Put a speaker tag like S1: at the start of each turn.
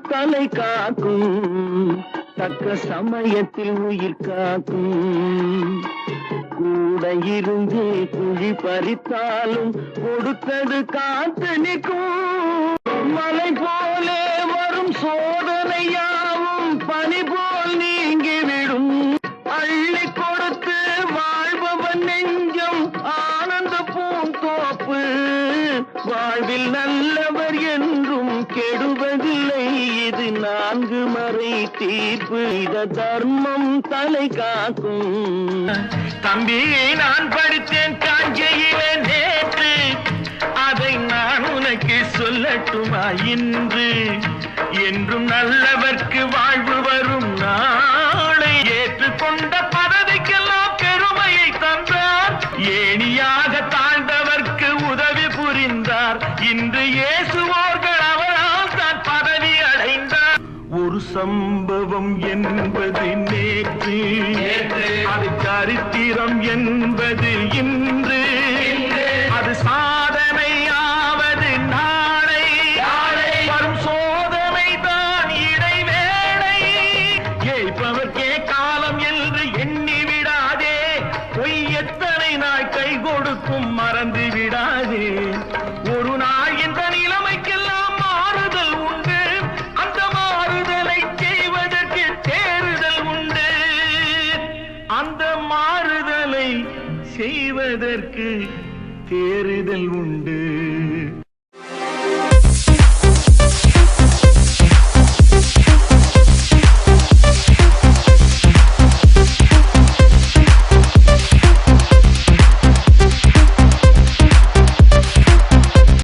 S1: தலை காக்கும், தக்க சமயத்தில் உயிர் காக்கும். கூட இருந்து குழி பறித்தாலும் கொடுத்தது காத்து நிற்கும். மலை போலே வரும் சோதனையாவும் பனி போல் நீங்கிவிடும். அள்ளி கொடுத்து வாழ்பவன் நெஞ்சம் ஆனந்த பூந்தோப்பு. வாழ்வில் நல்லவர் என்றும் கெடுவதில்லை, இது 4 மறை தீர்ப்பு. இத தர்மம் தலை காக்கும்.
S2: தம்பி, நான் படித்தேன் காஞ்சியிலே நேற்று, அதை நான் உனக்கு சொல்லட்டுமா இன்று? என்றும் நல்லவர்க்கு வாழ்வு வரும் நாளை ஏற்றுக்கொண்ட பதவிக்கெல்லாம் பெருமையை தந்தார். ஏணியாக தாழ்ந்தவர்க்கு உதவி புரிந்தார். இன்று இயேசுவோர்கள் அவரால் தான் பதவி அடைந்தார். ஒரு சம்பவம் என்பது நேற்று, அது சரித்திரம் என்பது இன்று. அது சாதனையாவது நாளை. வரும் சோதனை தான் இடைவேளை. ஏய்ப்பவர்க்கே காலம் என்று எண்ணி விடாதே. பொய் எத்தனை நாள் கை கொடுக்கும் மறந்து விடாதே. ஒரு நாள் இந்த நிலைமைக்கெல்லாம் மாறுதல் உண்டு. அந்த மாறுதலை செய்வதற்கு தேறுதல் உண்டு. அந்த மாறுதலை செய்வதற்கு தேறுதல் உண்டு.